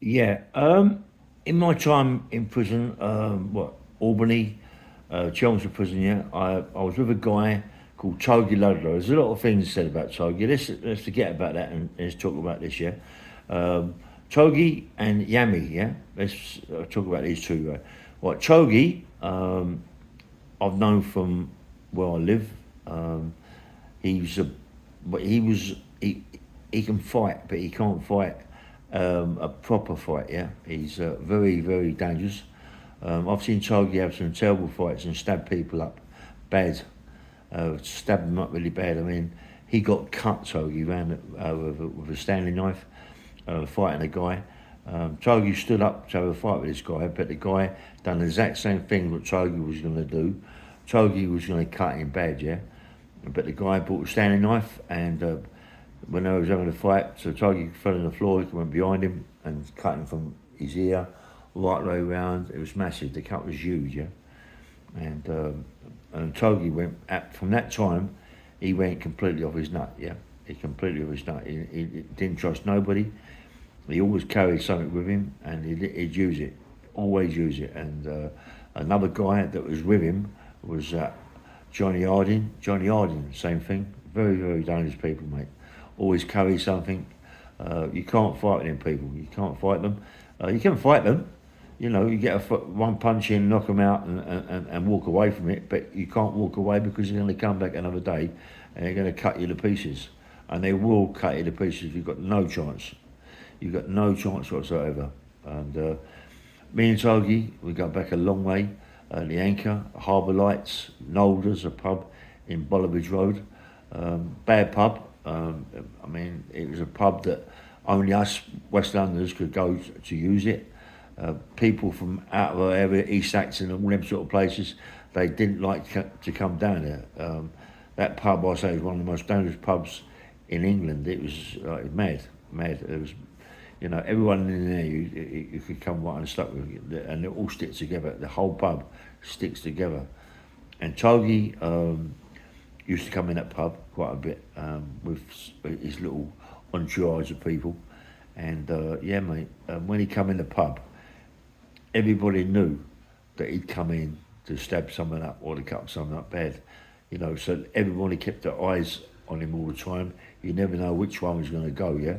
Yeah. In my time in prison, Albany, Chelmsford prison. Yeah, I was with a guy called Togi Ludlow. There's a lot of things said about Togi. Let's forget about that and let's talk about this. Yeah. Um, Togi and Yamy. Yeah. Let's talk about these two. Right. Well, Togi, I've known from where I live. Um, he's a, but he was he can fight, but he can't fight a proper fight. Yeah, he's very very dangerous. I've seen Togi have some terrible fights and stab people up bad, stab them up really bad. I mean, he got cut Togi round with a Stanley knife, fighting a guy. Togi stood up to have a fight with this guy, but the guy done the exact same thing what Togi was going to do. Togi was going to cut him bad, yeah. But the guy brought a Stanley knife, and when I was having a fight, so Togi fell on the floor, he went behind him and cut him from his ear right the way around. It was massive. The cut was huge, yeah. And Togi went from that time, he went completely off his nut, yeah. He completely off his nut. He didn't trust nobody. He always carried something with him, and he'd use it, always use it. And another guy that was with him was Johnny Harding. Johnny Harding, same thing. Very, very dangerous people, mate. Always carry something. You can't fight them people. You can't fight them. You can fight them. You know, you get one punch in, knock them out, and walk away from it. But you can't walk away because you're going to come back another day, and they're going to cut you to pieces. And they will cut you to pieces. You've got no chance. You've got no chance whatsoever. And me and Togi, we go back a long way. The Anchor, Harbour Lights, Nolder's, a pub in Bollovage Road. Bad pub. I mean, it was a pub that only us West Londoners could go to use it. People from out of our area, East Acton and all them sort of places, they didn't like to come down there. That pub, I say, is one of the most dangerous pubs in England. It was mad, mad. It was, you know, everyone in there you could come right and stuck with you, and they all stick together. The whole pub sticks together. And Togi used to come in that pub quite a bit with his little entourage of people. And yeah, mate, when he come in the pub, everybody knew that he'd come in to stab someone up or to cut someone up bad. You know, so everybody kept their eyes on him all the time. You never know which one was going to go, yeah?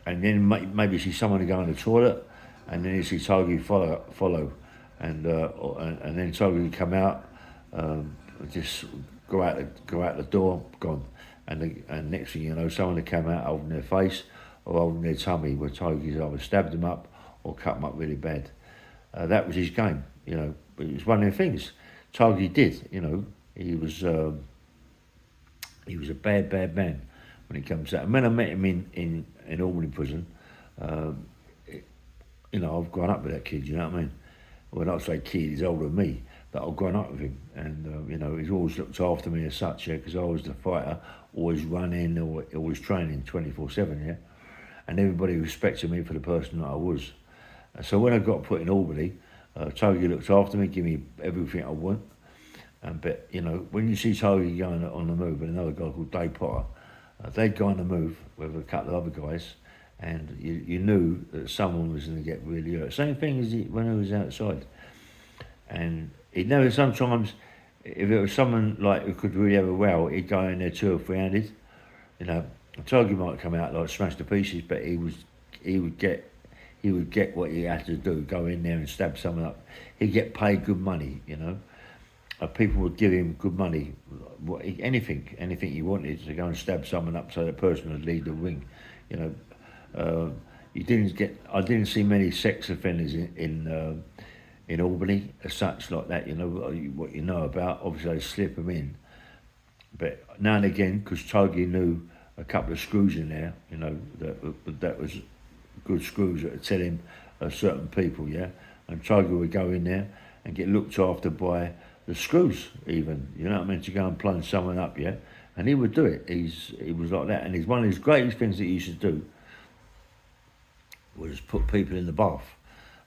And then maybe see someone go in the toilet, and then you see Togi follow. And then Togi would come out, just go out the door, gone. And next thing you know, someone would come out holding their face or holding their tummy, where Togi's either stabbed them up or cut them up really bad. That was his game, you know. It was one of the things Togi did, you know. He was a bad man when it comes to that. And when I met him in Albany prison, you know, I've grown up with that kid, you know what I mean? Well, not say kid, he's older than me, but I've grown up with him. And, you know, he's always looked after me as such, yeah, because I was the fighter, always running, always training 24/7, yeah? And everybody respected me for the person that I was. So when I got put in Albany, Togi looked after me, gave me everything I want. But, you know, when you see Togi going on the move and another guy called Dave Potter, they'd go on the move with a couple of other guys, and you knew that someone was going to get really hurt. Same thing as when he was outside. And he'd never, sometimes, if it was someone like who could really have a row, he'd go in there 2 or 3-handed. You know, Togi might come out like smashed to pieces, but he would get what he had to do, go in there and stab someone up. He'd get paid good money, you know. People would give him good money, anything he wanted to go and stab someone up so the person would leave the ring, you know. I didn't see many sex offenders in Albany as such like that, you know, what you know about. Obviously they slip them in. But now and again, because Togi knew a couple of screws in there, you know, that was good screws that would tell him certain people, yeah. And Togi would go in there and get looked after by the screws, even, you know what I mean, to go and plunge someone up, yeah. And he would do it. He was like that. And one of his greatest things that he used to do was put people in the bath.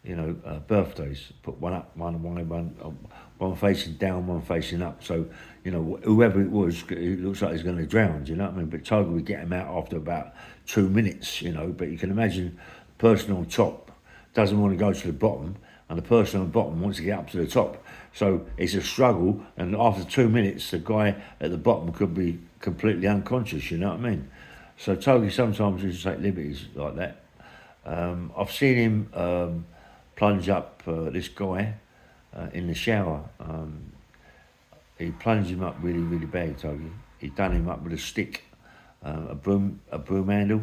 You know, birthdays, put one up, one facing down, one facing up. So, you know, whoever it was, it looks like he's going to drown. Do you know what I mean? But Togi would get him out after about 2 minutes. You know, but you can imagine person on top doesn't want to go to the bottom, and the person on the bottom wants to get up to the top. So it's a struggle, and after 2 minutes, the guy at the bottom could be completely unconscious, you know what I mean? So Togi sometimes used to take liberties like that. I've seen him plunge up this guy in the shower. He plunged him up really, really bad, Togi. He done him up with a stick, a broom handle.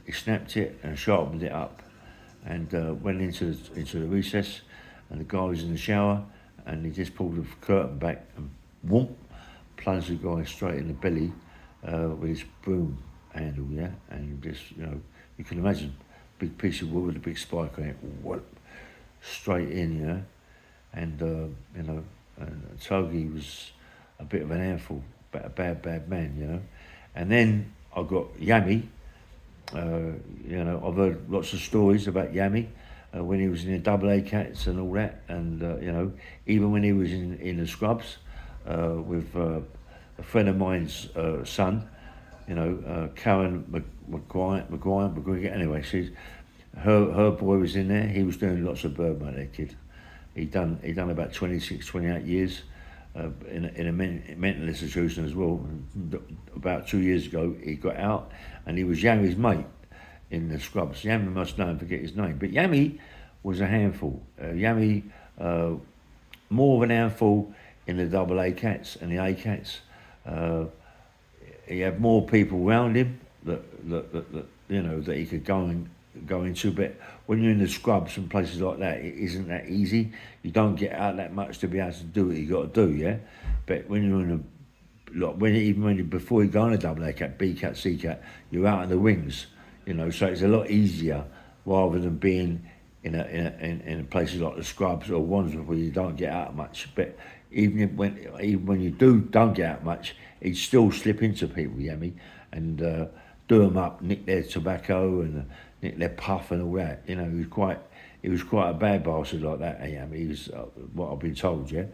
He snapped it and sharpened it up, and went into the recess, and the guy was in the shower, and he just pulled the curtain back and whoop, plunged the guy straight in the belly with his broom handle, yeah, and just, you can imagine, big piece of wood with a big spike on it, whoop, straight in, and and Togi was a bit of an handful, but a bad man, and then I got Yamy. I've heard lots of stories about Yamy when he was in the double A cats and all that, and even when he was in the scrubs with a friend of mine's son, Karen McGuire. Anyway, her boy was in there. He was doing lots of Birdman, that kid. He done about 26, 28 years in a mental institution as well. About 2 years ago, he got out, and he was Yamy's mate in the scrubs. Yamy must know and forget his name, but Yamy was a handful. Yamy, more of an handful in the double A cats and the A cats. He had more people around him that he could go into, but when you're in the scrubs and places like that, it isn't that easy. You don't get out that much to be able to do what you got to do, yeah. But when you're in before you go on a double A cat, B cat, C cat, you're out in the wings, So it's a lot easier rather than being in places like the scrubs or ones where you don't get out much. But even when you don't get out much, he'd still slip into people, Yamy, and do them up, nick their tobacco and nick their puff and all that. He was quite a bad bastard like that, Yamy. He was what I've been told, yeah.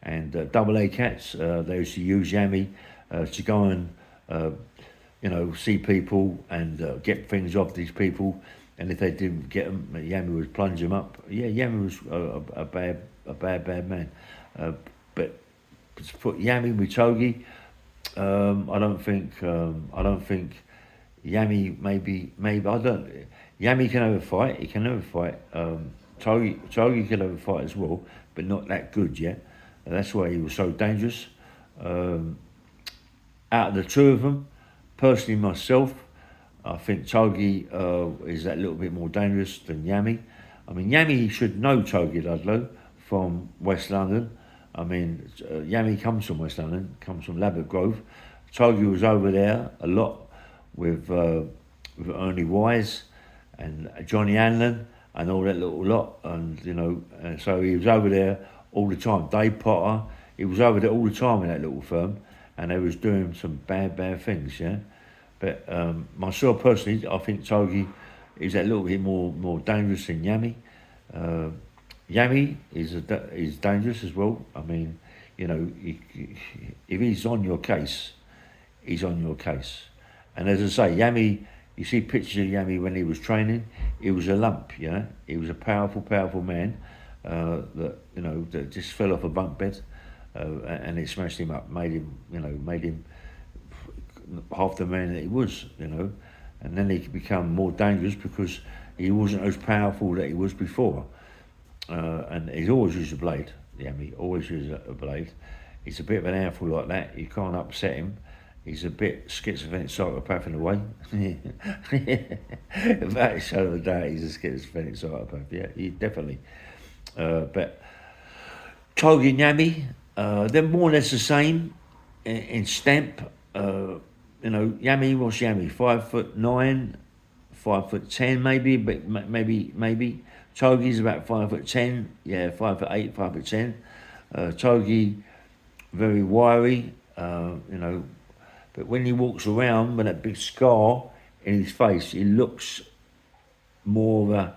And double A cats, they used to use Yamy to go and see people and get things off these people. And if they didn't get them, Yamy would plunge them up. Yeah, Yamy was a bad man. But to put Yamy with Togi, I don't think Yamy maybe I don't. Yamy can have a fight. He can have a fight. Togi can have a fight as well, but not that good, yeah. And that's why he was so dangerous. Out of the two of them, personally myself, I think Togi is that little bit more dangerous than Yamy. I mean, Yamy should know Togi Ludlow from West London. I mean, Yamy comes from West London, comes from Labatt Grove. Togi was over there a lot with Ernie Wise and Johnny Hanlon and all that little lot, and so he was over there all the time. Dave Potter, he was over there all the time in that little firm, and they was doing some bad things, yeah. But myself personally, I think Togi is a little bit more dangerous than Yamy. Yamy is dangerous as well. I mean, if he's on your case, he's on your case. And as I say, Yamy, you see pictures of Yamy when he was training, he was a lump, He was a powerful man that just fell off a bunk bed and it smashed him up, made him half the man that he was, And then he could become more dangerous because he wasn't as powerful that he was before. And he's always used a blade, Yamy, always used a blade. He's a bit of an handful like that. You can't upset him. He's a bit schizophrenic psychopath in a way. That is of the day, he's a schizophrenic psychopath. Yeah, he definitely. But Togi and Yamy, they're more or less the same in stamp. Yamy, what's Yamy? 5'9", 5'10", maybe, but maybe. Togi's about 5'10", yeah, 5'8", 5'10". Togi, very wiry, but when he walks around with that big scar in his face, he looks more of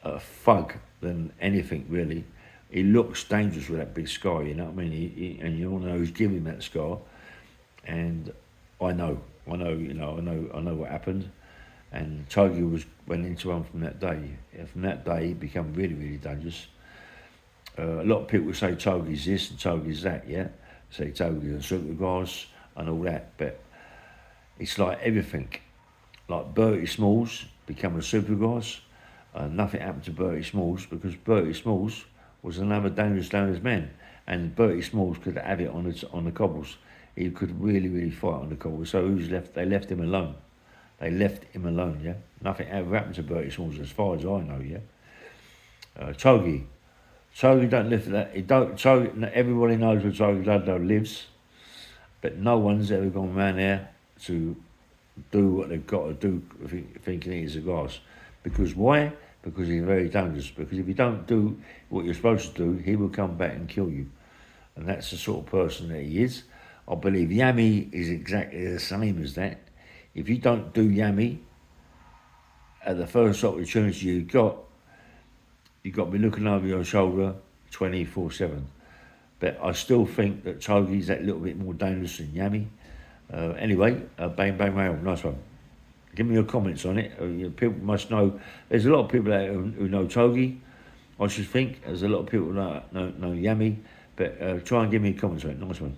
a thug than anything, really. He looks dangerous with that big scar, you know what I mean? And you all know who's giving him that scar. And I know what happened. and Togi went into one from that day. From that day, it became really, really dangerous. A lot of people say Togi's this and Togi's that, yeah? Say Togi's a supergrass and all that, but it's like everything. Like Bertie Smalls became a supergrass. Nothing happened to Bertie Smalls because Bertie Smalls was another dangerous man, and Bertie Smalls could have it on the cobbles. He could really, really fight on the cobbles. So who's left? They left him alone. They left him alone, yeah? Nothing ever happened to Bertie Smalls as far as I know, yeah? Togi. Togi don't live that. Everybody knows where Togi Ludlow lives, but no one's ever gone around there to do what they've got to do thinking he's a grass. Because why? Because he's very dangerous. Because if you don't do what you're supposed to do, he will come back and kill you. And that's the sort of person that he is. I believe Yamy is exactly the same as that. If you don't do Yamy at the first opportunity you've got to be looking over your shoulder 24/7. But I still think that Togi's that little bit more dangerous than Yamy. Anyway, bang bang bang, nice one. Give me your comments on it. People must know. There's a lot of people out who know Togi. I should think there's a lot of people who know Yamy. But try and give me comments on it. Nice one.